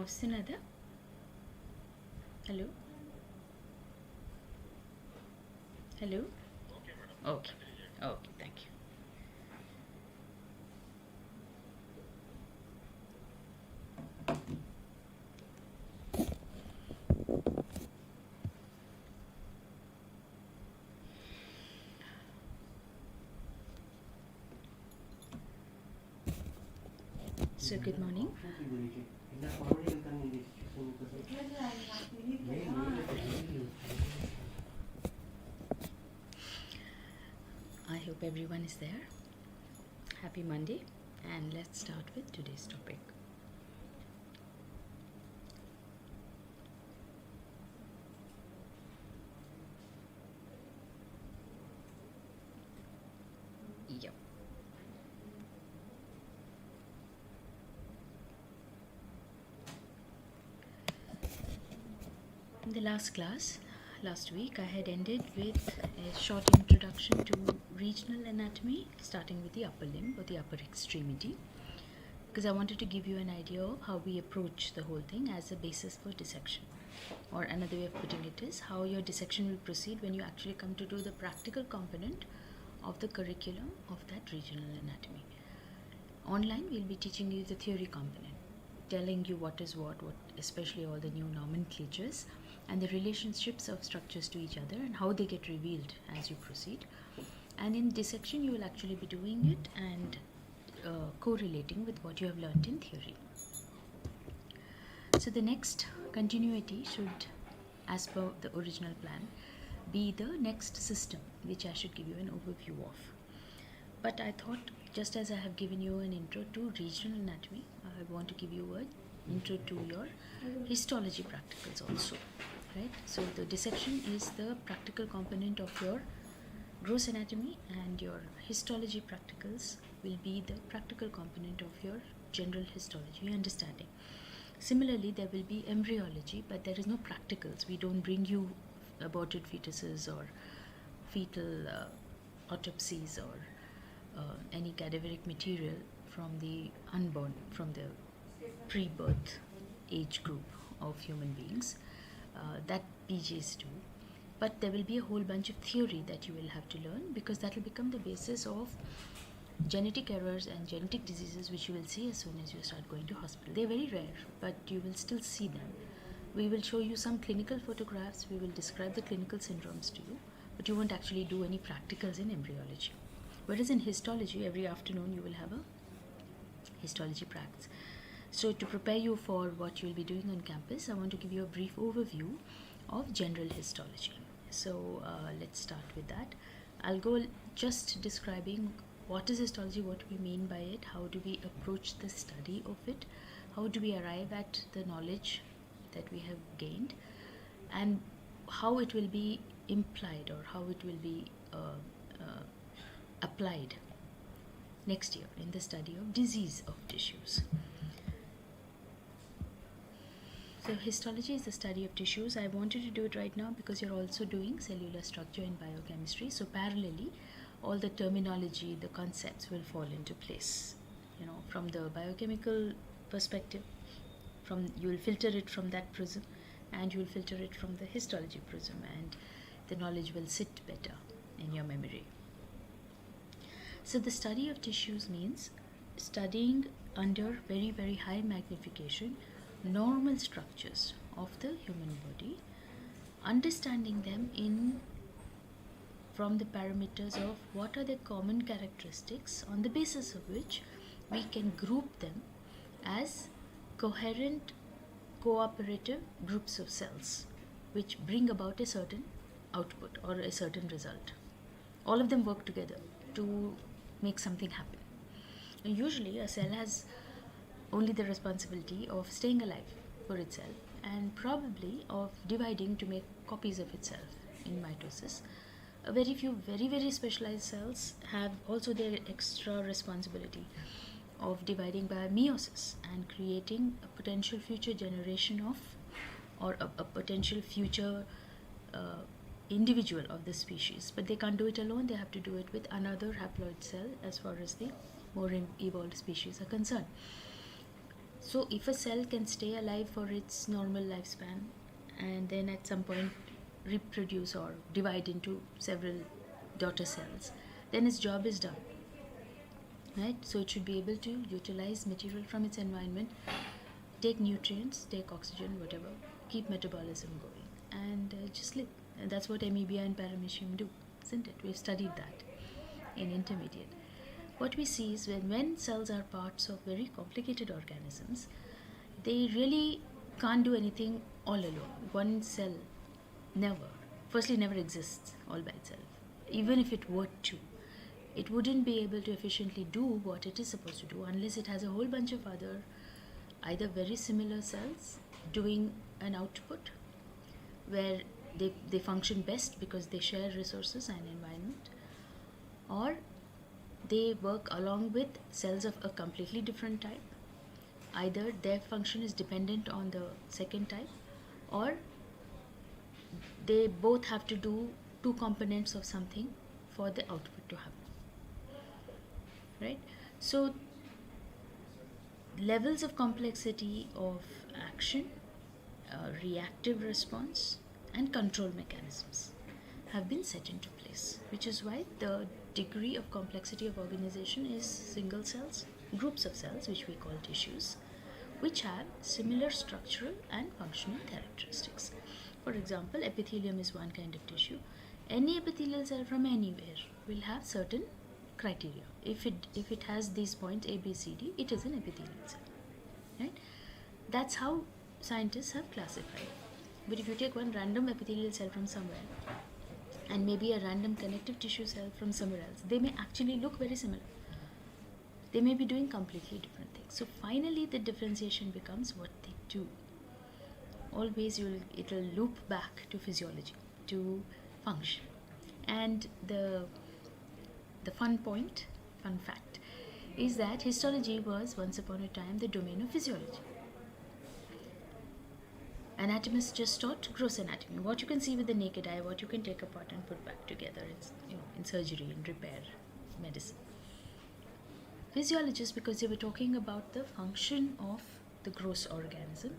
వస్తున్నదా? Hello hello. Okay okay, thank you. So good morning. I hope everyone is there. Happy Monday, and let's start with today's topic. Yep. In the last class, last week, I had ended with a short introduction to regional anatomy, starting with the upper limb or the upper extremity, because I wanted to give you an idea of how we approach the whole thing as a basis for dissection. Or another way of putting it is how your dissection will proceed when you actually come to do the practical component of the curriculum of that regional anatomy. Online, we'll be teaching you the theory component, telling you what is what, especially all the new nomenclatures and the relationships of structures to each other and how they get revealed as you proceed. And in dissection, you will actually be doing it and correlating with what you have learned in theory. So the next continuity should, as per the original plan, be the next system, which I should give you an overview of. But I thought, just as I have given you an intro to regional anatomy, I want to give you an intro to your histology practicals also, right? So the dissection is the practical component of your gross anatomy, and your histology practicals will be the practical component of your general histology understanding. Similarly, there will be embryology, but there is no practicals. We don't bring you aborted fetuses or fetal autopsies or any cadaveric material from the unborn, from the pre-birth age group of human beings. That PGs do. But there will be a whole bunch of theory that you will have to learn, because that will become the basis of genetic errors and genetic diseases, which you will see as soon as you start going to hospital. They're very rare, but you will still see them. We will show you some clinical photographs, we will describe the clinical syndromes to you, but you won't actually do any practicals in embryology. Whereas in histology, every afternoon you will have a histology practice. So to prepare you for what you will be doing on campus, I want to give you a brief overview of general histology. So let's start with that. I'll go just describing what is histology, what we mean by it, how do we approach the study of it, how do we arrive at the knowledge that we have gained, and how it will be implied or how it will be applied next year in the study of disease of tissues. So histology is the study of tissues. I wanted to do it right now because you're also doing cellular structure in biochemistry. So parallelly, all the terminology, the concepts will fall into place. From the biochemical perspective, you will filter it from that prism, and you will filter it from the histology prism, and the knowledge will sit better in your memory. So the study of tissues means studying under very, very high magnification normal structures of the human body, understanding them from the parameters of what are the common characteristics on the basis of which we can group them as coherent, cooperative groups of cells which bring about a certain output or a certain result. All of them work together to make something happen. And usually a cell has only the responsibility of staying alive for itself and probably of dividing to make copies of itself in mitosis. Very few very, very specialized cells have also their extra responsibility of dividing by meiosis and creating a potential future generation of, or a potential future individual of the species. But they can't do it alone, they have to do it with another haploid cell as far as the more evolved species are concerned. So if a cell can stay alive for its normal lifespan and then at some point reproduce or divide into several daughter cells, then its job is done, right? So it should be able to utilize material from its environment, take nutrients, take oxygen, whatever, keep metabolism going, and just live. And that's what amoeba and paramecium do, isn't it? We've studied that in intermediate. What we see is when cells are parts of very complicated organisms, they really can't do anything all alone. One cell never exists all by itself. Even if it were to, it wouldn't be able to efficiently do what it is supposed to do unless it has a whole bunch of other, either very similar cells doing an output where they function best because they share resources and environment, or they work along with cells of a completely different type. Either their function is dependent on the second type, or they both have to do two components of something for the output to happen. Right? So levels of complexity of action, reactive response, and control mechanisms have been set into place, which is why the degree of complexity of organization is single cells, groups of cells, which we call tissues, which have similar structural and functional characteristics. For example, epithelium is one kind of tissue. Any epithelial cell from anywhere will have certain criteria. If it has these points A, B, C, D, it is an epithelial cell. Right? That's how scientists have classified. But if you take one random epithelial cell from somewhere and maybe a random connective tissue cell from somewhere else, they may actually look very similar. They may be doing completely different things. So finally the differentiation becomes what they do. Always it'll loop back to physiology, to function. And the fun fact is that histology was once upon a time the domain of physiology. Anatomists just taught gross anatomy, what you can see with the naked eye, what you can take apart and put back together in surgery, in repair, medicine. Physiologists, because they were talking about the function of the gross organism,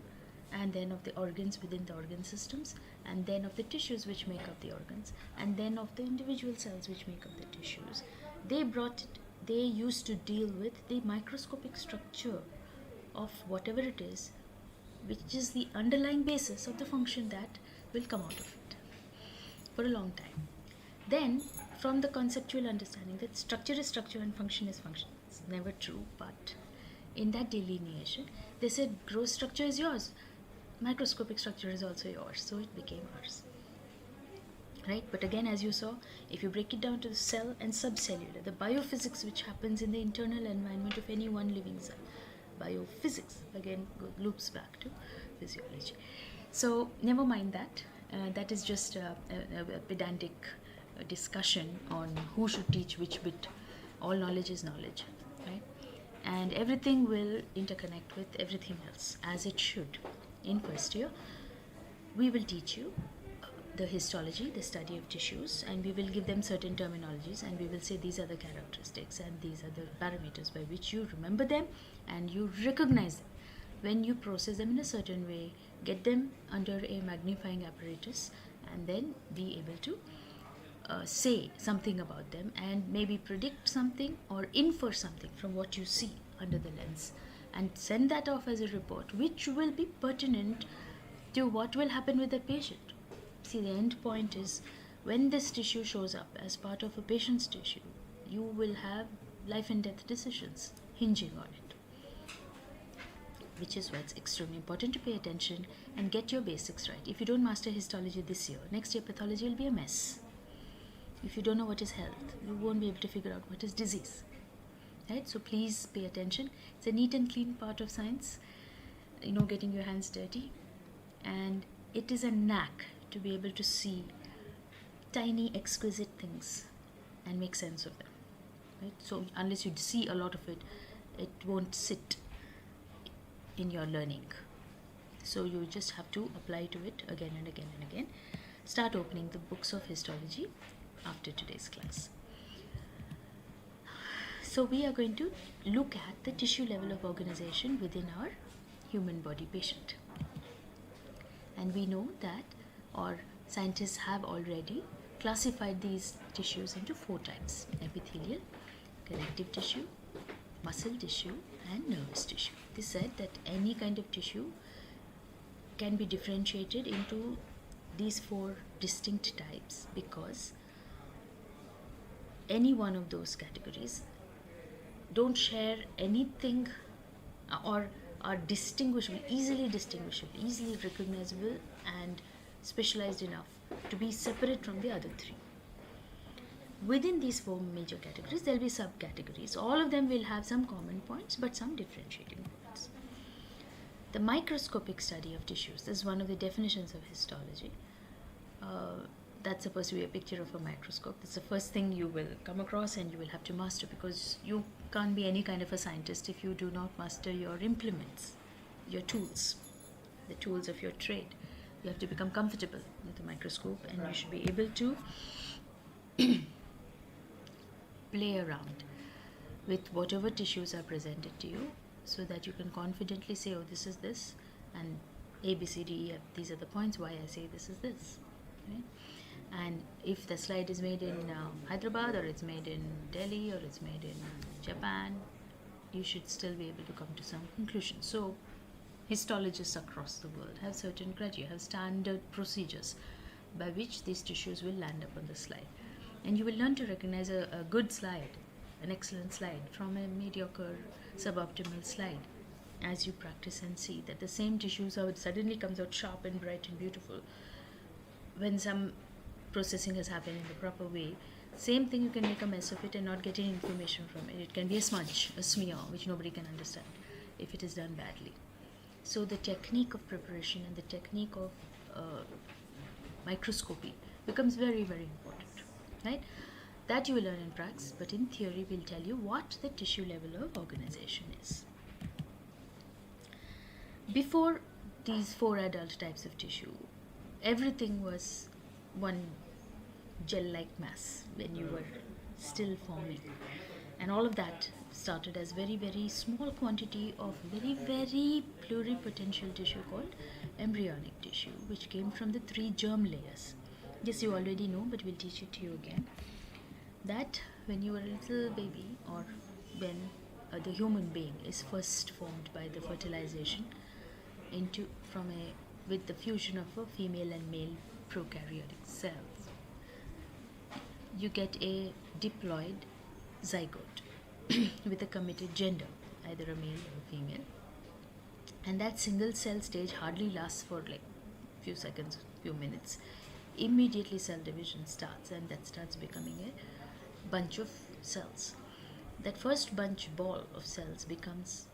and then of the organs within the organ systems, and then of the tissues which make up the organs, and then of the individual cells which make up the tissues. They used to deal with the microscopic structure of whatever it is, which is the underlying basis of the function that will come out of it for a long time. Then, from the conceptual understanding that structure is structure and function is function, it's never true, but in that delineation, they said gross structure is yours, microscopic structure is also yours, so it became ours. Right? But again, as you saw, if you break it down to the cell and subcellular, the biophysics which happens in the internal environment of any one living cell, biophysics again loops back to physiology. So never mind that. That is just a pedantic discussion on who should teach which bit. All knowledge is knowledge, right? And everything will interconnect with everything else, as it should. In first year, we will teach you the histology, the study of tissues, and we will give them certain terminologies, and we will say these are the characteristics and these are the parameters by which you remember them and you recognize them. When you process them in a certain way, get them under a magnifying apparatus, and then be able to say something about them and maybe predict something or infer something from what you see under the lens, and send that off as a report which will be pertinent to what will happen with the patient. See, the end point is when this tissue shows up as part of a patient's tissue, you will have life and death decisions hinging on it. Which is why it's extremely important to pay attention and get your basics right. If you don't master histology this year, next year pathology will be a mess. If you don't know what is health, you won't be able to figure out what is disease. Right? So please pay attention. It's a neat and clean part of science, getting your hands dirty. And it is a knack to be able to see tiny, exquisite things and make sense of them. Right? So unless you see a lot of it, it won't sit in your learning. So you just have to apply to it again and again and again. Start opening the books of histology after today's class. So we are going to look at the tissue level of organization within our human body patient. And we know that, or scientists have already classified these tissues into 4 types: epithelial, connective tissue, muscle tissue, and nervous tissue. They said that any kind of tissue can be differentiated into these 4 distinct types because any one of those categories don't share anything or are distinguishable, easily recognizable, and specialized enough to be separate from the other 3. Within these 4 major categories, there will be subcategories. All of them will have some common points but some differentiating points. The microscopic study of tissues, this is one of the definitions of histology. That's supposed to be a picture of a microscope. That's the first thing you will come across and you will have to master, because you can't be any kind of a scientist if you do not master your implements, your tools, the tools of your trade. You have to become comfortable with the microscope, and you should be able to play around with whatever tissues are presented to you, so that you can confidently say, oh, this is this, and A, B, C, D, E, F, these are the points why I say this is this. Right? And if the slide is made in Hyderabad, or it's made in Delhi, or it's made in Japan, you should still be able to come to some conclusion. So histologists across the world have certain criteria, have standard procedures by which these tissues will land up on the slide. And you will learn to recognize a good slide, an excellent slide, from a mediocre, suboptimal slide, as you practice and see that the same tissues, how it suddenly comes out sharp and bright and beautiful when some processing has happened in the proper way. Same thing, you can make a mess of it and not get any information from it. It can be a smudge, a smear, which nobody can understand if it is done badly. So the technique of preparation and the technique of microscopy becomes very, very important, right? That you will learn in practice, but in theory we'll tell you what the tissue level of organization is. Before these 4 adult types of tissue, everything was one gel-like mass when you were still forming, and all of that started as very, very small quantity of very, very pluripotential tissue called embryonic tissue, which came from the 3 germ layers. Yes, you already know, but we'll teach it to you again, that when you were a little baby, or when the human being is first formed by the fertilization with the fusion of a female and male prokaryotic cells, you get a diploid zygote with a committed gender, either a male or a female. And that single cell stage hardly lasts for like few seconds, few minutes. Immediately cell division starts, and that starts becoming a bunch of cells. That first ball of cells becomes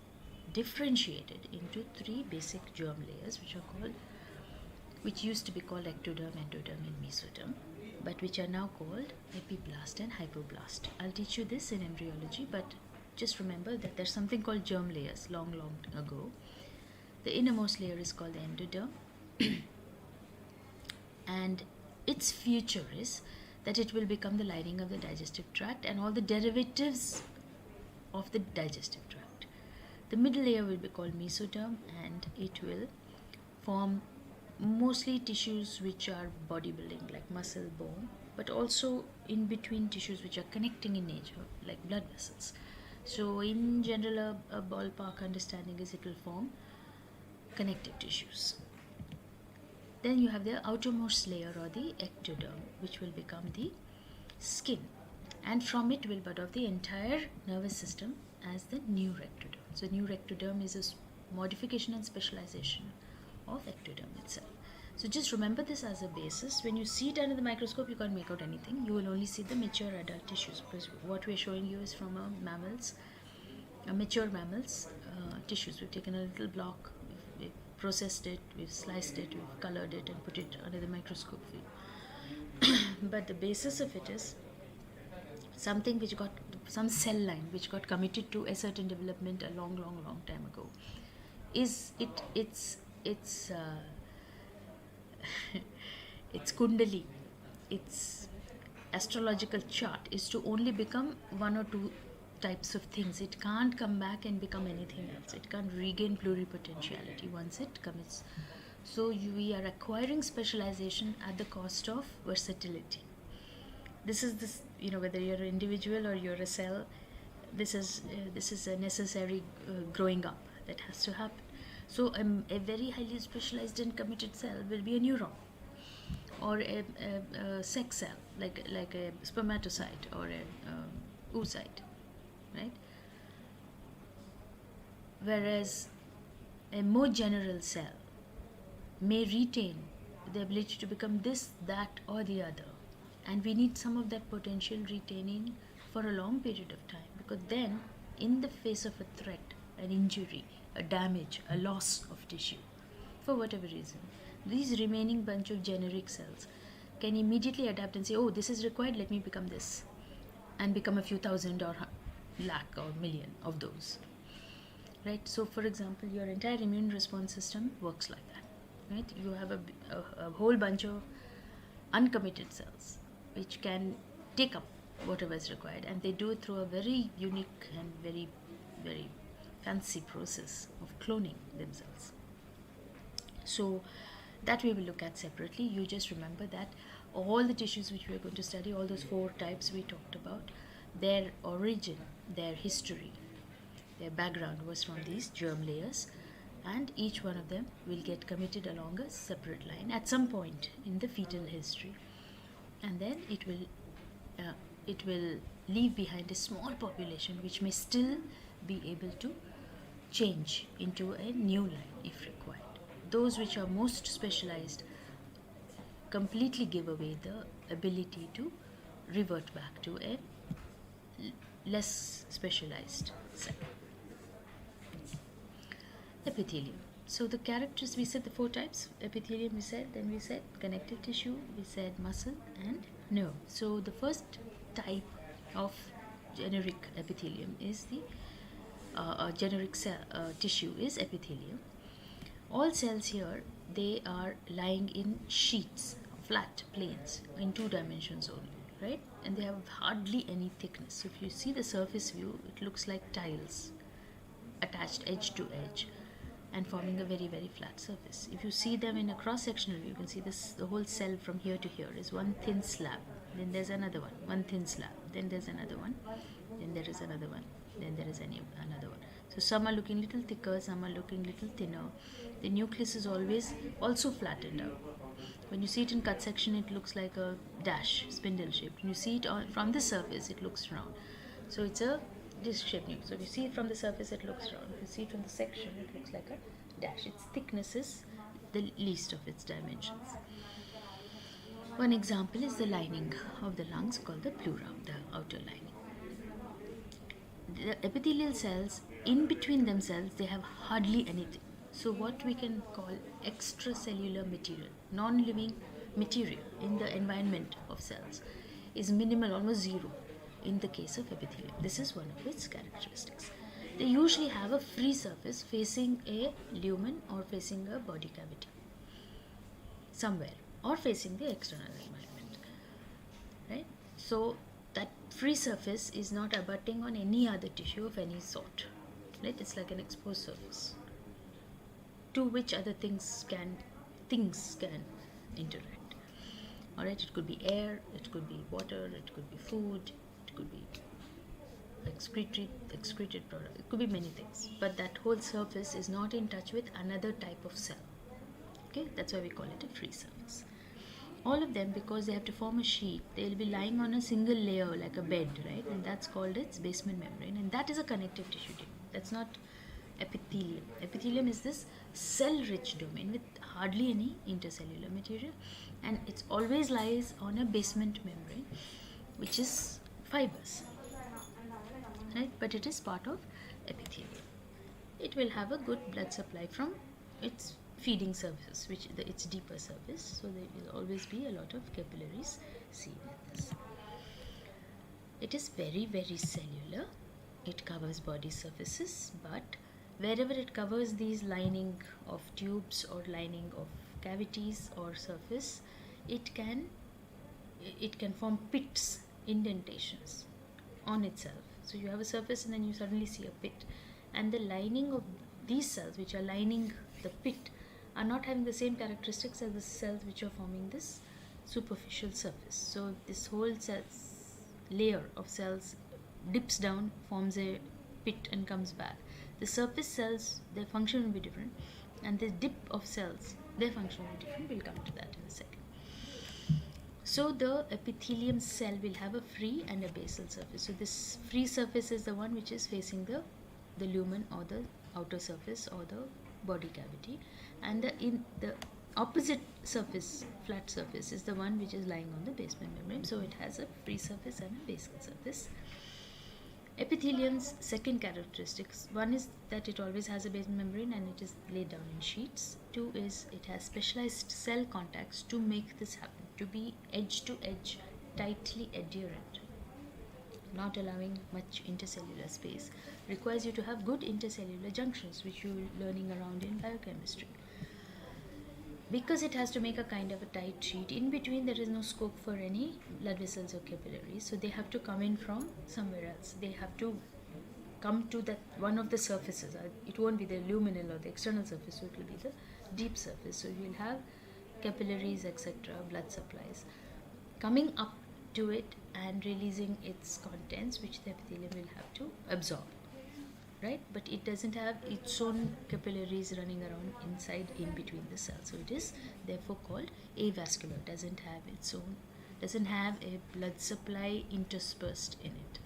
differentiated into 3 basic germ layers, which used to be called ectoderm, endoderm, and mesoderm, but which are now called epiblast and hypoblast. I'll teach you this in embryology, but just remember that there's something called germ layers long ago. The innermost layer is called the endoderm, and its future is that it will become the lining of the digestive tract and all the derivatives of the digestive tract. The middle layer will be called mesoderm, and it will form mostly tissues which are bodybuilding, like muscle, bone, but also in between tissues which are connecting in nature, like blood vessels. So in general, a ballpark understanding is it will form connective tissues. Then you have the outermost layer, or the ectoderm, which will become the skin, and from it will bud off the entire nervous system as the neuroectoderm. So neuroectoderm is a modification and specialization of ectoderm itself. So just remember this as a basis. When you see it under the microscope, you can't make out anything. You will only see the mature adult tissues, because what we're showing you is from mature mammals tissues. We've taken a little block, we've processed it, we've sliced it, we've colored it, and put it under the microscope for you. But the basis of it is something which got, some cell line which got committed to a certain development a long time ago. It's kundali, its astrological chart is to only become 1 or 2 types of things. It can't come back and become anything else. It can't regain pluripotentiality once it commits. So we are acquiring specialization at the cost of versatility. This is this, whether you're an individual or you're a cell, this is a necessary growing up that has to happen. So a very highly specialized and committed cell will be a neuron, or a sex cell, like a spermatocyte or a oocyte, right? Whereas a more general cell may retain the ability to become this, that, or the other, and we need some of that potential retaining for a long period of time, because then, in the face of a threat, an injury, a damage, a loss of tissue, for whatever reason, these remaining bunch of generic cells can immediately adapt and say, oh, this is required, let me become this, and become a few thousand or lakh or million of those, right? So for example, your entire immune response system works like that, right? You have a whole bunch of uncommitted cells which can take up whatever is required, and they do it through a very unique and very, very fancy process of cloning themselves. So that we will look at separately. You just remember that all the tissues which we are going to study, all those 4 types we talked about, their origin, their history, their background was from these germ layers, and each one of them will get committed along a separate line at some point in the fetal history, and then it will leave behind a small population which may still be able to change into a new line if required. Those which are most specialized completely give away the ability to revert back to a less specialized cell. Epithelium. So the characters, we said the 4 types. Epithelium we said, then we said connective tissue, we said muscle and nerve. So the first type of generic epithelium is the generic cell tissue is epithelium. All cells here, they are lying in sheets, flat planes, in 2 dimensions only, right? And they have hardly any thickness. So if you see the surface view, it looks like tiles attached edge to edge and forming a very, very flat surface. If you see them in a cross-sectional view, you can see this, the whole cell from here to here is one thin slab, then there's another one thin slab, then there's another one, then there is another one, then there is another one. So some are looking little thicker, some are looking little thinner. The nucleus is always also flattened out. When you see it in cut section, it looks like a dash, spindle shaped. When you see it from the surface, it looks round. So it's a disc shaped nucleus. So if you see it from the surface, it looks round. If you see it from the section, it looks like a dash. Its thickness is the least of its dimensions. One example is the lining of the lungs called the pleura, the outer lining. The epithelial cells, in between themselves, they have hardly anything. So what we can call extracellular material, non-living material in the environment of cells, is minimal, almost zero in the case of epithelium. This is one of its characteristics. They usually have a free surface facing a lumen or facing a body cavity somewhere, or facing the external environment, right? So that free surface is not abutting on any other tissue of any sort, right? It's like an exposed surface to which other things can interact. All right, it could be air, it could be water, it could be food, it could be excreted product, it could be many things, but that whole surface is not in touch with another type of cell. Okay, that's why we call it a free surface. All of them, because they have to form a sheet, they will be lying on a single layer like a bed, right? And that's called its basement membrane, and that is a connective tissue. That's not epithelium. Epithelium is this cell-rich domain with hardly any intercellular material, and it always lies on a basement membrane, which is fibers, right? But it is part of epithelium. It will have a good blood supply from its feeding surface, which its deeper surface, so there will always be a lot of capillaries seen in this. It is very, very cellular. It covers body surfaces, but wherever it covers these lining of tubes or lining of cavities or surface, it can form pits, indentations on itself. So you have a surface and then you suddenly see a pit, and the lining of these cells which are lining the pit are not having the same characteristics as the cells which are forming this superficial surface. So this whole layer of cells dips down, forms a pit and comes back. The surface cells, their function will be different, and the dip of cells, their function will be different. We'll come to that in a second. So the epithelium cell will have a free and a basal surface. So this free surface is the one which is facing the lumen or the outer surface or the body cavity, and the opposite surface, flat surface, is the one which is lying on the basement membrane. So it has a free surface and a basal surface. Epithelium's second characteristics, one is that it always has a basement membrane and it is laid down in sheets. Two is it has specialized cell contacts to make this happen, to be edge to edge, tightly adherent, not allowing much intercellular space. Requires you to have good intercellular junctions, which you're learning around in biochemistry. Because it has to make a kind of a tight sheet, in between there is no scope for any blood vessels or capillaries, so they have to come in from somewhere else. They have to come to that one of the surfaces. It won't be the luminal or the external surface, so it will be the deep surface. So you will have capillaries, etc., blood supplies coming up to it and releasing its contents, which the epithelium will have to absorb. Right, but it doesn't have its own capillaries running around inside in between the cells, so it is therefore called avascular. Doesn't have a blood supply interspersed in it.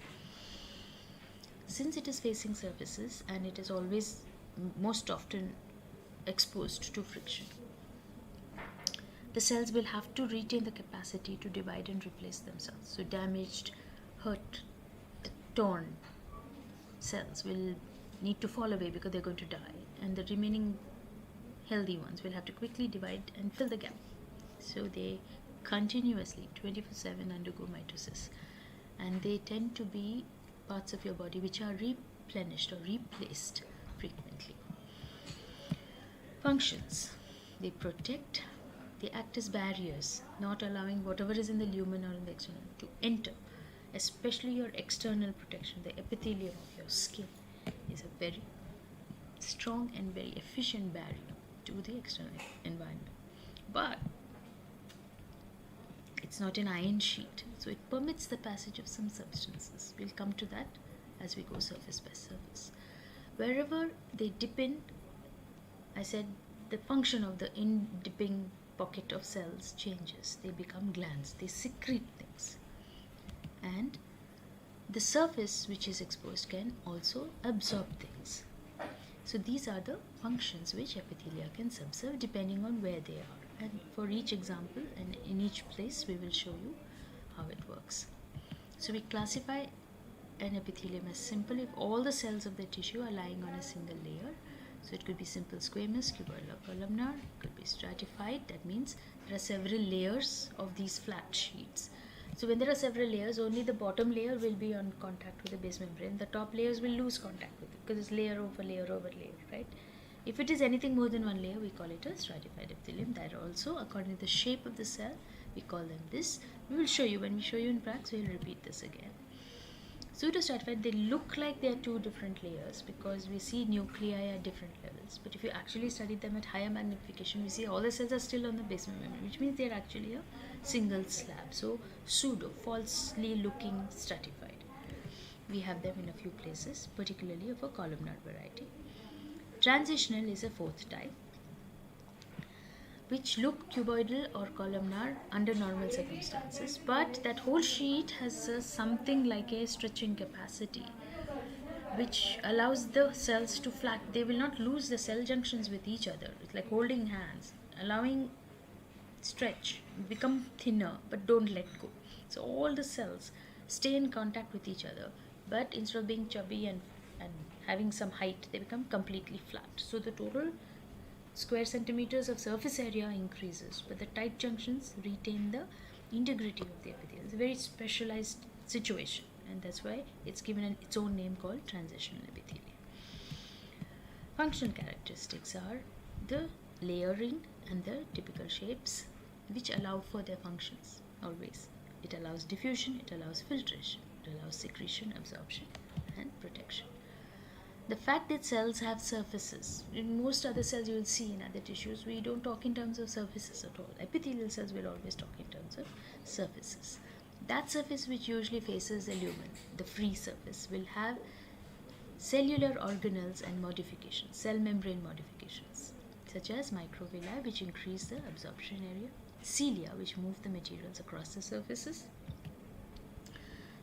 Since it is facing surfaces and it is always most often exposed to friction, the cells will have to retain the capacity to divide and replace themselves. So damaged, hurt, torn cells will need to fall away because they're going to die, and the remaining healthy ones will have to quickly divide and fill the gap. So they continuously 24/7 undergo mitosis, and they tend to be parts of your body which are replenished or replaced frequently. Functions: they protect, they act as barriers, not allowing whatever is in the lumen or in the external to enter. Especially your external protection, the epithelium of your skin is a very strong and very efficient barrier to the external environment. But it's not an iron sheet, so it permits the passage of some substances. We'll come to that as we go surface by surface. Wherever they dip in, I said the function of the in-dipping pocket of cells changes. They become glands, they secrete things. And the surface which is exposed can also absorb things. So these are the functions which epithelia can subserve depending on where they are. And for each example and in each place we will show you how it works. So we classify an epithelium as simple if all the cells of the tissue are lying on a single layer. So it could be simple squamous, cuboidal or columnar. It could be stratified. That means there are several layers of these flat sheets. So when there are several layers, only the bottom layer will be on contact with the base membrane. The top layers will lose contact with it because it's layer over layer over layer, right? If it is anything more than one layer, we call it a stratified epithelium. That also, according to the shape of the cell, we call them this. We will show you, when we show you in practice, we will repeat this again. Pseudostratified, they look like they are two different layers because we see nuclei at different levels. But if you actually study them at higher magnification, we see all the cells are still on the basement membrane, which means they are actually a single slab. So pseudo, falsely looking stratified. We have them in a few places, particularly of a columnar variety. Transitional is a fourth type, which look cuboidal or columnar under normal circumstances, but that whole sheet has something like a stretching capacity which allows the cells to they will not lose the cell junctions with each other. It's like holding hands, allowing stretch, become thinner but don't let go. So all the cells stay in contact with each other, but instead of being chubby and having some height, they become completely flat. So the total square centimeters of surface area increases, but the tight junctions retain the integrity of the epithelium. It's a very specialized situation, and that's why it's given its own name called transitional epithelium. Functional characteristics are the layering and the typical shapes which allow for their functions always. It allows diffusion, it allows filtration, it allows secretion, absorption, and protection. The fact that cells have surfaces, in most other cells you will see in other tissues, we don't talk in terms of surfaces at all. Epithelial cells will always talk in terms of surfaces. That surface which usually faces the lumen, the free surface, will have cellular organelles and modifications, cell membrane modifications, such as microvilli, which increase the absorption area, cilia, which move the materials across the surfaces.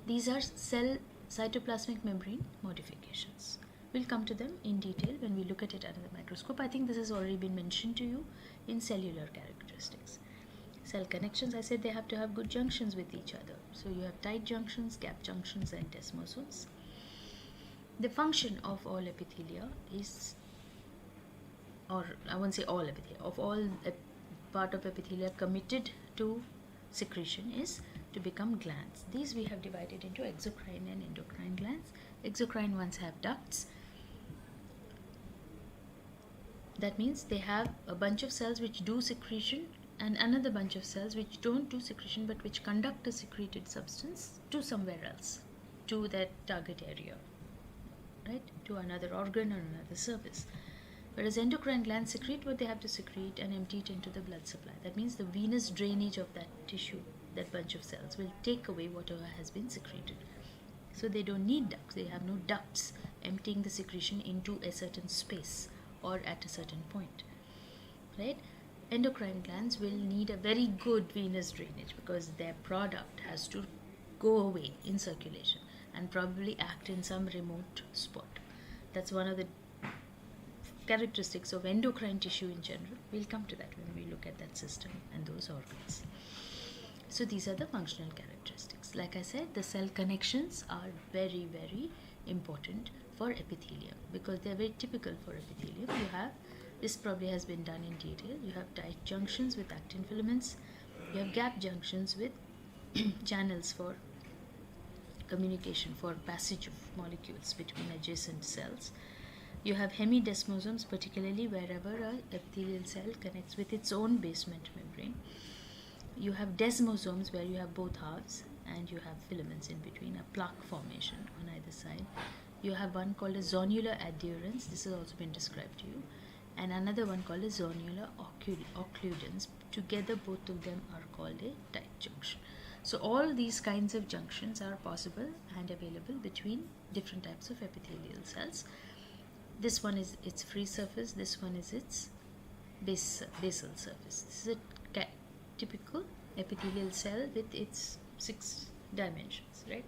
These are cell cytoplasmic membrane modifications. We'll come to them in detail when we look at it under the microscope. I think this has already been mentioned to you in cellular characteristics. Cell connections, I said they have to have good junctions with each other. So you have tight junctions, gap junctions, and desmosomes. The function of all epithelia is, or I won't say all epithelia, of all part of epithelia committed to secretion is to become glands. These we have divided into exocrine and endocrine glands. Exocrine ones have ducts. That means they have a bunch of cells which do secretion and another bunch of cells which don't do secretion but which conduct a secreted substance to somewhere else, to that target area, right, to another organ or another surface. Whereas endocrine glands secrete what they have to secrete and empty it into the blood supply. That means the venous drainage of that tissue, that bunch of cells, will take away whatever has been secreted. So they don't need ducts. They have no ducts emptying the secretion into a certain space or at a certain point, right? Endocrine glands will need a very good venous drainage because their product has to go away in circulation and probably act in some remote spot. That's one of the characteristics of endocrine tissue in general. We'll come to that when we look at that system and those organs. So these are the functional characteristics. Like I said, the cell connections are very, very important for epithelium because they're very typical for epithelium. You have, this probably has been done in detail, you have tight junctions with actin filaments, you have gap junctions with channels for communication, for passage of molecules between adjacent cells. You have hemidesmosomes, particularly wherever an epithelial cell connects with its own basement membrane. You have desmosomes where you have both halves and you have filaments in between, a plaque formation on either side. You have one called a zonular adherens, this has also been described to you, and another one called a zonular occludens. Together both of them are called a tight junction. So all these kinds of junctions are possible and available between different types of epithelial cells. This one is its free surface, this one is its basal surface. This is a typical epithelial cell with its 6 dimensions, right?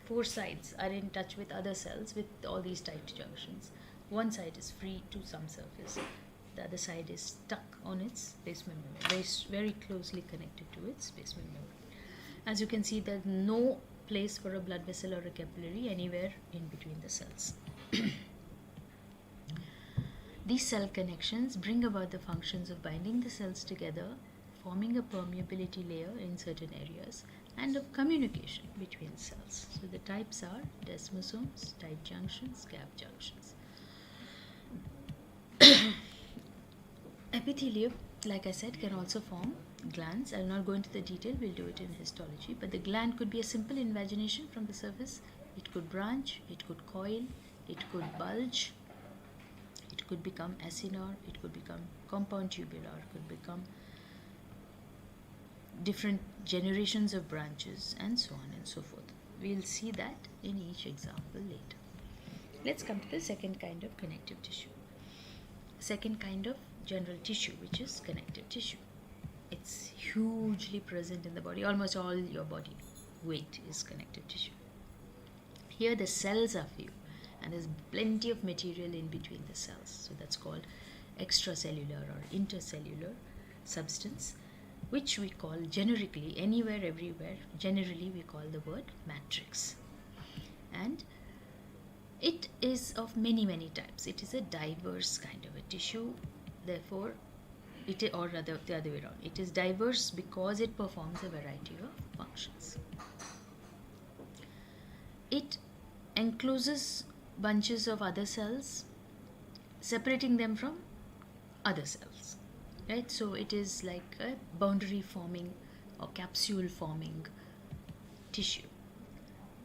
4 sides are in touch with other cells with all these tight junctions. One side is free to some surface, the other side is stuck on its basement membrane, very closely connected to its basement membrane. As you can see, there's no place for a blood vessel or a capillary anywhere in between the cells. These cell connections bring about the functions of binding the cells together, forming a permeability layer in certain areas, and of communication between cells. So the types are desmosomes, tight junctions, gap junctions. Epithelium, like I said, can also form glands. I will not go into the detail, we'll do it in histology. But the gland could be a simple invagination from the surface. It could branch, it could coil, it could bulge, it could become acinar, it could become compound tubular, it could become different generations of branches, and so on and so forth. We'll see that in each example later. Let's come to the second kind of connective tissue. Second kind of general tissue, which is connective tissue. It's hugely present in the body. Almost all your body weight is connective tissue. Here the cells are few and there's plenty of material in between the cells. So that's called extracellular or intercellular substance, which we call generically, anywhere, everywhere, generally we call the word matrix. And it is of many, many types. It is a diverse kind of a tissue. Therefore, or rather the other way around, it is diverse because it performs a variety of functions. It encloses bunches of other cells, separating them from other cells, right? So it is like a boundary forming or capsule forming tissue.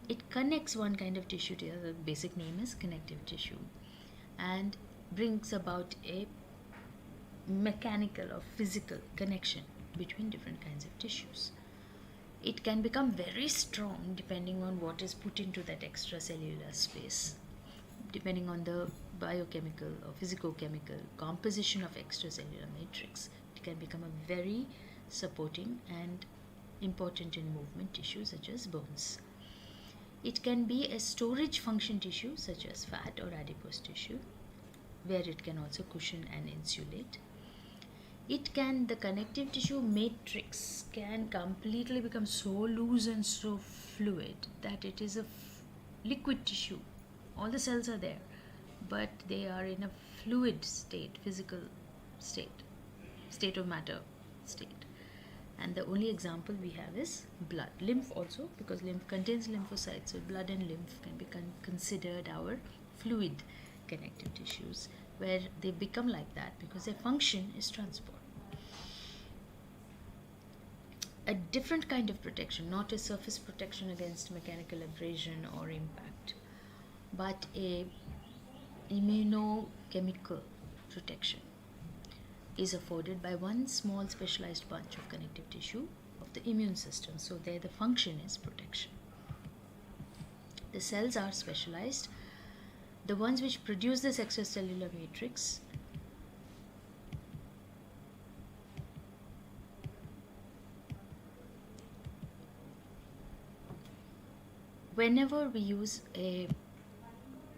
It connects one kind of tissue to the other. The basic name is connective tissue, and brings about a mechanical or physical connection between different kinds of tissues. It can become very strong depending on what is put into that extracellular space, depending on the biochemical or physicochemical composition of extracellular matrix. It can become a very supporting and important in movement tissue such as bones. It can be a storage function tissue such as fat or adipose tissue, where it can also cushion and insulate. The connective tissue matrix can completely become so loose and so fluid that it is a liquid tissue. All the cells are there, but they are in a fluid state, physical state of matter state. And the only example we have is blood. Lymph also, because lymph contains lymphocytes, so blood and lymph can be considered our fluid connective tissues, where they become like that because their function is transport. A different kind of protection, not a surface protection against mechanical abrasion or impact, but a immunochemical protection is afforded by one small specialized bunch of connective tissue of the immune system. So there the function is protection. The cells are specialized. The ones which produce this extracellular matrix whenever we use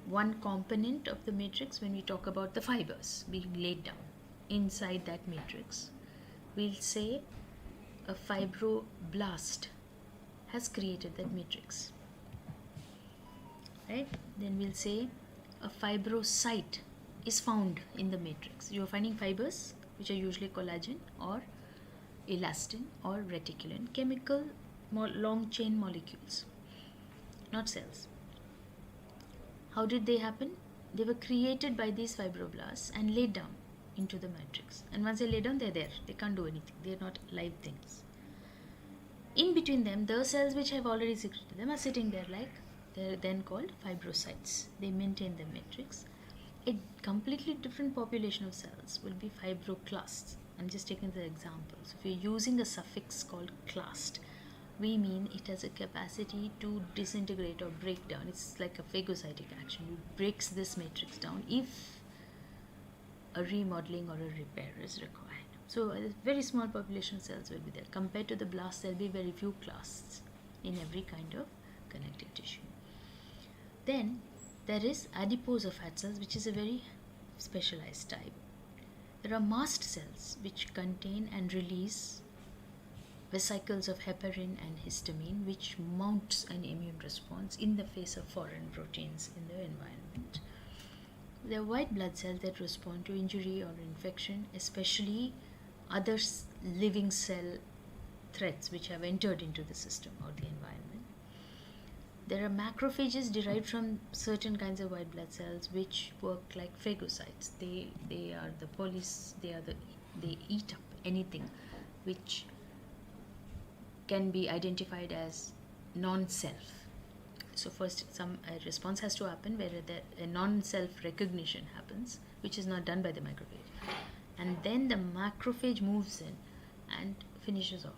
one component of the matrix, when we talk about the fibers being laid down inside that matrix, we'll say a fibroblast has created that matrix, right? Then we'll say a fibrocyte is found in the matrix. You're finding fibers which are usually collagen or elastin or reticulin, chemical long chain molecules, not cells. How did they happen? They were created by these fibroblasts and laid down into the matrix. And once they lay down, they're there. They can't do anything. They're not live things. In between them, the cells which have already secreted them are sitting there, like they're then called fibrocytes. They maintain the matrix. A completely different population of cells will be fibroclasts. I'm just taking the example. So if you're using a suffix called clast, we mean it has a capacity to disintegrate or break down. It's like a phagocytic action. It breaks this matrix down if a remodeling or a repair is required. So a very small population of cells will be there. Compared to the blasts, there will be very few clasts in every kind of connective tissue. Then there is adipose or fat cells, which is a very specialized type. There are mast cells which contain and release vesicles of heparin and histamine, which mounts an immune response in the face of foreign proteins in the environment. There are white blood cells that respond to injury or infection, especially other living cell threats which have entered into the system or the environment. There are macrophages derived from certain kinds of white blood cells which work like phagocytes. They are the police. They eat up anything which can be identified as non-self. So first a response has to happen where a non-self recognition happens, which is not done by the macrophage. And then the macrophage moves in and finishes off,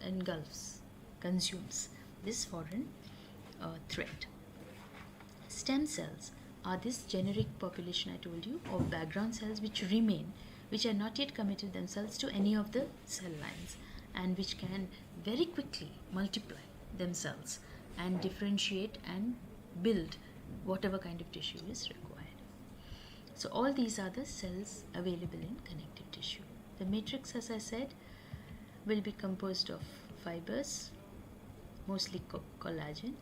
engulfs, consumes this foreign threat. Stem cells are this generic population I told you of background cells which remain, which are not yet committed themselves to any of the cell lines, and which can very quickly multiply themselves and differentiate and build whatever kind of tissue is required. So all these are the cells available in connective tissue. The matrix, as I said, will be composed of fibers, mostly collagen,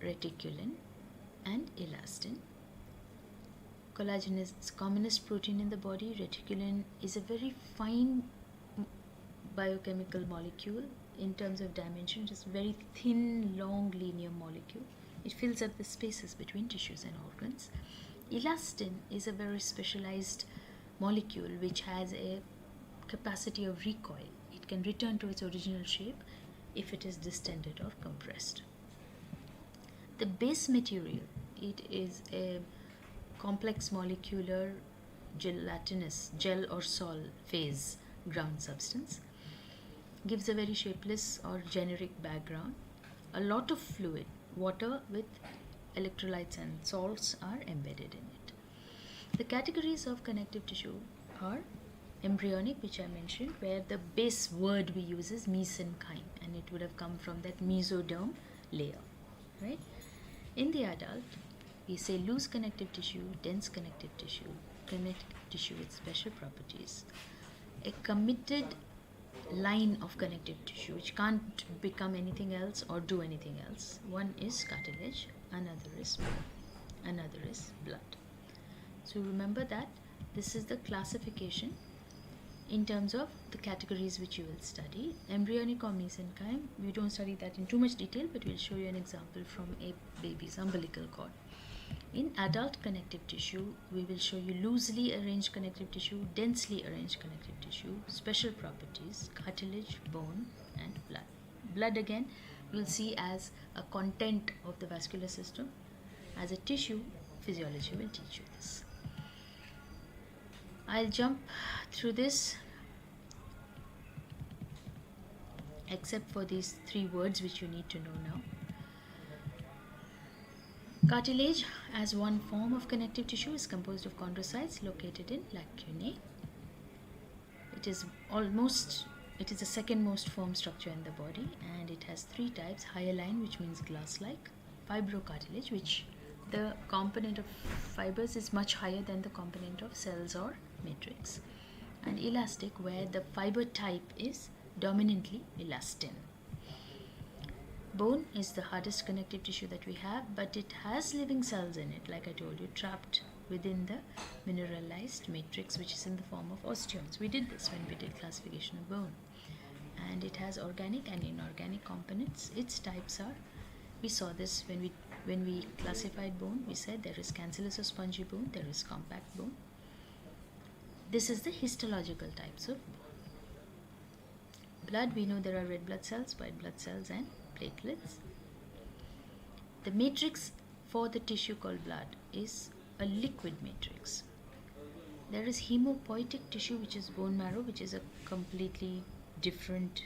reticulin and elastin. Collagen is the commonest protein in the body. Reticulin is a very fine biochemical molecule. In terms of dimension, it is a very thin, long, linear molecule. It fills up the spaces between tissues and organs. Elastin is a very specialized molecule which has a capacity of recoil. It can return to its original shape if it is distended or compressed. The base material, it is a complex molecular gelatinous gel or sol phase ground substance, gives a very shapeless or generic background. A lot of fluid, water with electrolytes and salts are embedded in it. The categories of connective tissue are embryonic, which I mentioned, where the base word we use is mesenchyme, and it would have come from that mesoderm layer, right? In the adult, we say loose connective tissue, dense connective tissue with special properties, a committed line of connective tissue which can't become anything else or do anything else. One is cartilage, another is bone, another is blood. So remember that this is the classification in terms of the categories which you will study. Embryonic or mesenchyme, we don't study that in too much detail, but we'll show you an example from a baby's umbilical cord. In adult connective tissue, we will show you loosely arranged connective tissue, densely arranged connective tissue, special properties, cartilage, bone, and blood. Blood again, we'll see as a content of the vascular system. As a tissue, physiology will teach you this. I'll jump through this, except for these three words which you need to know now. Cartilage, as one form of connective tissue, is composed of chondrocytes located in lacunae. It is the second most formed structure in the body, and it has three types: hyaline, which means glass-like; fibrocartilage, which the component of fibers is much higher than the component of cells or matrix; and elastic, where the fiber type is dominantly elastin. Bone is the hardest connective tissue that we have, but it has living cells in it, like I told you, trapped within the mineralized matrix, which is in the form of osteomes. We did this when we did classification of bone. And it has organic and inorganic components. Its types are, we saw this when we classified bone. We said there is cancellous or spongy bone, there is compact bone. This is the histological types of bone. Blood, we know there are red blood cells, white blood cells, and platelets. The matrix for the tissue called blood is a liquid matrix. There is hemopoietic tissue, which is bone marrow, which is a completely different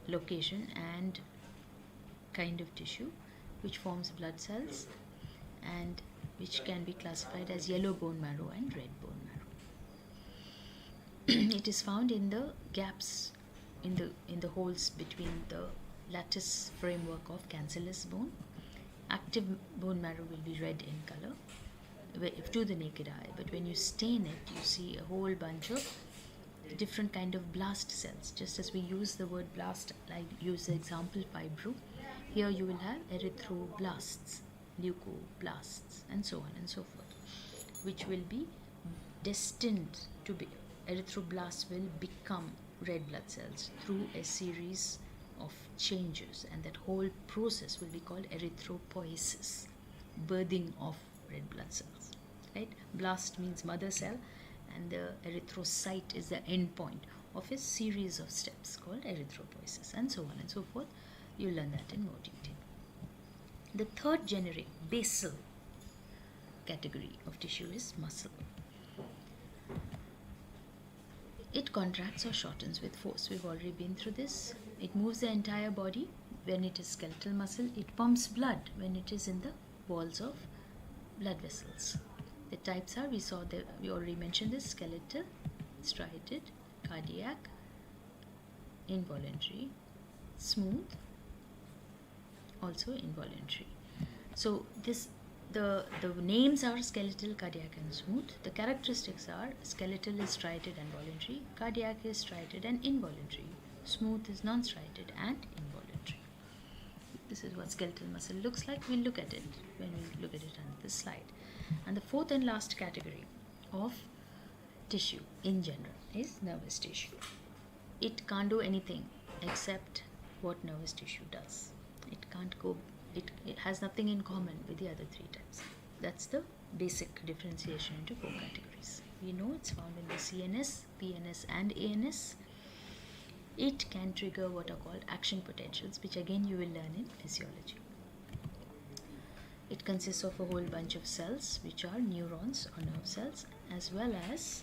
location and kind of tissue, which forms blood cells and which can be classified as yellow bone marrow and red bone marrow. It is found in the gaps, in the holes between the lattice framework of cancellous bone. Active bone marrow will be red in color to the naked eye, but when you stain it, you see a whole bunch of different kind of blast cells. Just as we use the word blast, I use the example fibro. Here you will have erythroblasts, leucoblasts, and so on and so forth, which will be destined to be, erythroblasts will become red blood cells through a series of changes, and that whole process will be called erythropoiesis, birthing of red blood cells, right? Blast means mother cell, and the erythrocyte is the end point of a series of steps called erythropoiesis, and so on and so forth. You'll learn that in more detail. The third generic basal category of tissue is muscle. It contracts or shortens with force. We've already been through this. It moves the entire body when it is skeletal muscle. It pumps blood when it is in the walls of blood vessels. The types are, we already mentioned this: skeletal, striated, cardiac, involuntary, smooth, also involuntary. So the names are skeletal, cardiac, and smooth. The characteristics are: skeletal is striated and voluntary, cardiac is striated and involuntary, smooth is non-striated and involuntary. This is what skeletal muscle looks like. We'll look at it when we look at it on this slide. And the fourth and last category of tissue in general is nervous tissue. It can't do anything except what nervous tissue does. It has nothing in common with the other three types. That's the basic differentiation into four categories. We know it's found in the CNS, PNS, and ANS. It can trigger what are called action potentials, which again you will learn in physiology. It consists of a whole bunch of cells, which are neurons or nerve cells, as well as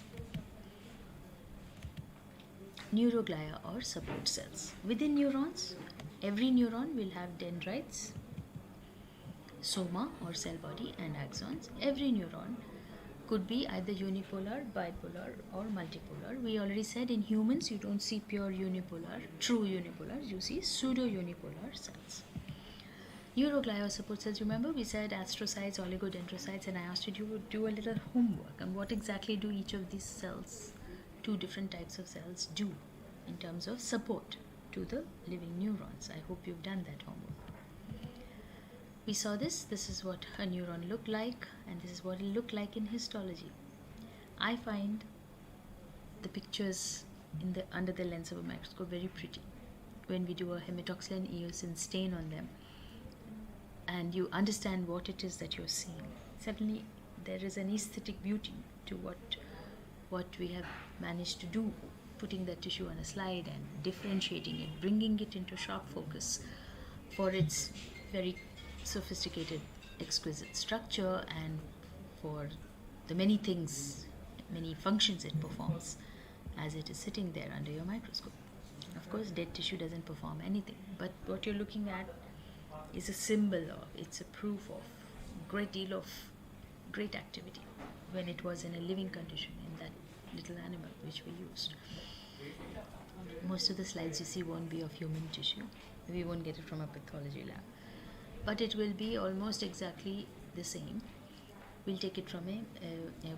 neuroglia or support cells. Within neurons, every neuron will have dendrites, soma or cell body, and axons. Every neuron could be either unipolar, bipolar, or multipolar. We already said in humans you don't see pure unipolar, true unipolars, you see pseudo-unipolar cells. Neuroglia or support cells, remember we said astrocytes, oligodendrocytes, and I asked you to do a little homework on what exactly do each of these cells, two different types of cells, do in terms of support to the living neurons. I hope you've done that homework. We saw this is what a neuron looked like, and this is what it looked like in histology. I find the pictures under the lens of a microscope very pretty when we do a hematoxylin and eosin stain on them, and you understand what it is that you're seeing. Suddenly there is an aesthetic beauty to what we have managed to do, putting that tissue on a slide and differentiating it, bringing it into sharp focus for its very sophisticated, exquisite structure and for the many things, many functions it performs as it is sitting there under your microscope. Of course, dead tissue doesn't perform anything, but what you're looking at is a symbol of, it's a proof of great deal of great activity when it was in a living condition in that little animal which we used. Most of the slides you see won't be of human tissue. We won't get it from a pathology lab, but it will be almost exactly the same. We'll take it from a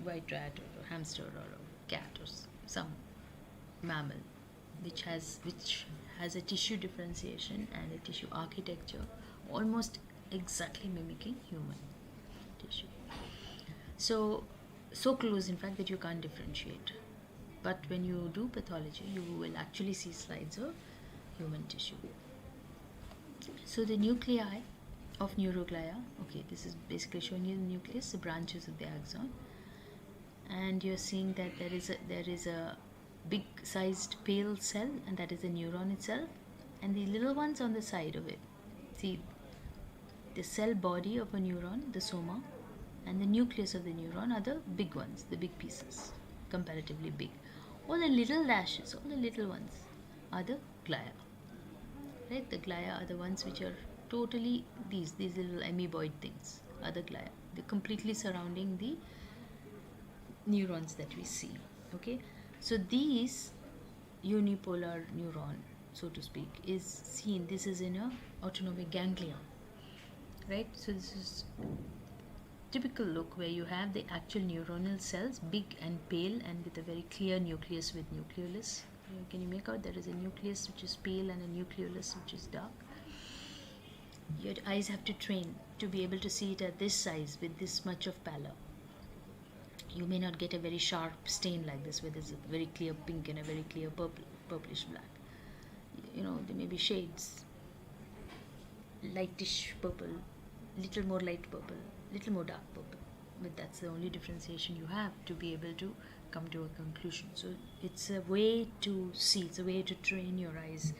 white rat or a hamster or a cat or some mammal which has a tissue differentiation and a tissue architecture almost exactly mimicking human tissue. So close in fact that you can't differentiate. But when you do pathology, you will actually see slides of human tissue. So the nuclei of neuroglia, okay, this is basically showing you the nucleus, the branches of the axon, and you're seeing that there is a big sized pale cell, and that is the neuron itself, and the little ones on the side of it. See, the cell body of a neuron, the soma, and the nucleus of the neuron are the big ones, the big pieces, comparatively big. All the little dashes, all the little ones are the glia. Right? The glia are the ones which are totally these little amoeboid things are the glia. They're completely surrounding the neurons that we see. Okay, so these unipolar neuron, so to speak, is seen. This is in a autonomic ganglion, right? So this is typical look where you have the actual neuronal cells, big and pale, and with a very clear nucleus with nucleolus. Can you make out there is a nucleus which is pale and a nucleolus which is dark? Your eyes have to train to be able to see it at this size with this much of pallor. You may not get a very sharp stain like this where there's a very clear pink and a very clear purplish black. You know, there may be shades, lightish purple, little more light purple, little more dark purple, but that's the only differentiation you have to be able to come to a conclusion. So it's a way to see, it's a way to train your eyes.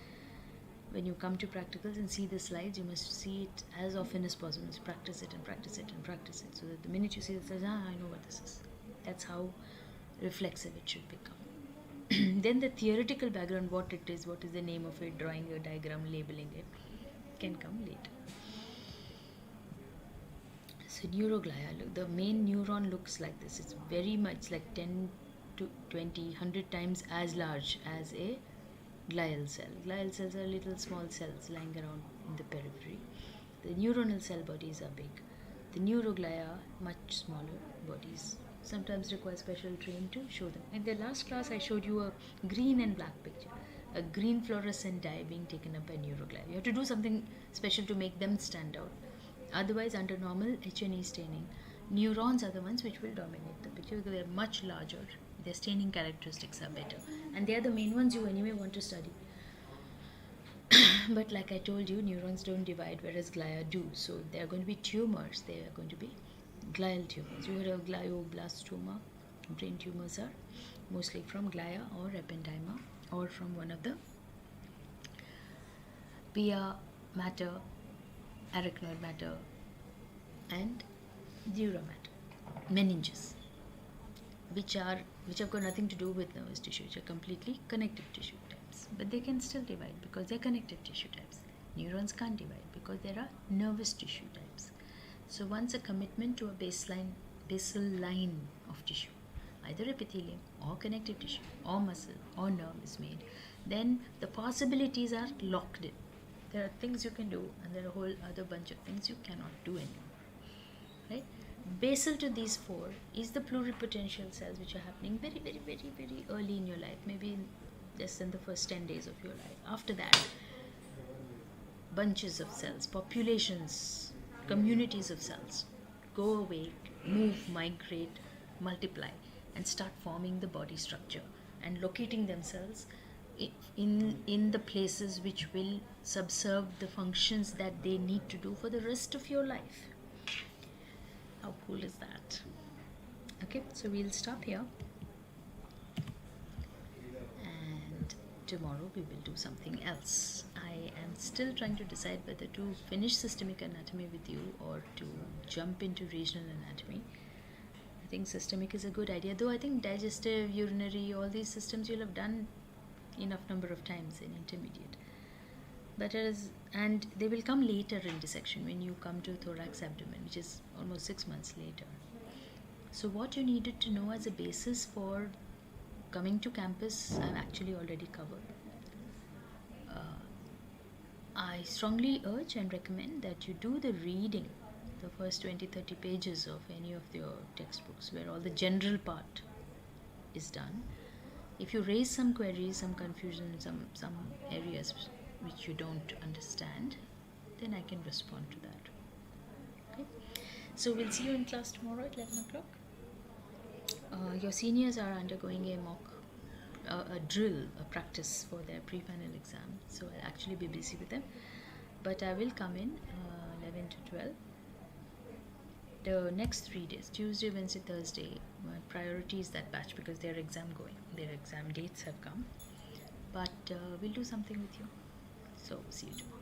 When you come to practicals and see the slides, you must see it as often as possible. Just practice it and practice it and practice it, so that the minute you see the slides, I know what this is. That's how reflexive it should become. Then the theoretical background, what it is, what is the name of it, drawing a diagram, labeling it, can come later. So neuroglia, look, the main neuron looks like this. It's very much like 10 to 20, 100 times as large as a glial cell. Glial cells are little small cells lying around in the periphery. The neuronal cell bodies are big. The neuroglia are much smaller bodies. Sometimes require special training to show them. In the last class, I showed you a green and black picture. A green fluorescent dye being taken up by neuroglia. You have to do something special to make them stand out. Otherwise, under normal H&E staining, neurons are the ones which will dominate the picture because they are much larger. Their staining characteristics are better. And they are the main ones you anyway want to study. But like I told you, neurons don't divide, whereas glia do. So there are going to be tumors. They are going to be glial tumors. You heard of glioblastoma. Brain tumors are mostly from glia or ependyma, or from one of the pia mater, arachnoid matter and dura mater, meninges, which have got nothing to do with nervous tissue, which are completely connective tissue types. But they can still divide because they're connective tissue types. Neurons can't divide because there are nervous tissue types. So once a commitment to a basal line of tissue, either epithelium or connective tissue or muscle or nerve is made, then the possibilities are locked in. There are things you can do, and there are a whole other bunch of things you cannot do anymore. Right? Basal to these four is the pluripotential cells, which are happening very, very, very, very early in your life, maybe less than the first 10 days of your life. After that, bunches of cells, populations, communities of cells go away, move, migrate, multiply, and start forming the body structure and locating themselves in the places which will subserve the functions that they need to do for the rest of your life. How cool is that? Okay, so we'll stop here, and tomorrow we will do something else. I am still trying to decide whether to finish systemic anatomy with you or to jump into regional anatomy. I think systemic is a good idea, though I think digestive, urinary, all these systems you'll have done enough number of times in intermediate. But and they will come later in dissection when you come to thorax abdomen, which is almost 6 months later. So what you needed to know as a basis for coming to campus, I've actually already covered. I strongly urge and recommend that you do the reading, the first 20-30 pages of any of your textbooks, where all the general part is done. If you raise some queries, some confusion, some areas which you don't understand, then I can respond to that. Okay? So we'll see you in class tomorrow at 11 o'clock. Your seniors are undergoing a drill, a practice for their pre-final exam. So I'll actually be busy with them. But I will come in 11 to 12. The next 3 days, Tuesday, Wednesday, Thursday, my priority is that batch because their exam dates have come. But we'll do something with you. So see you tomorrow.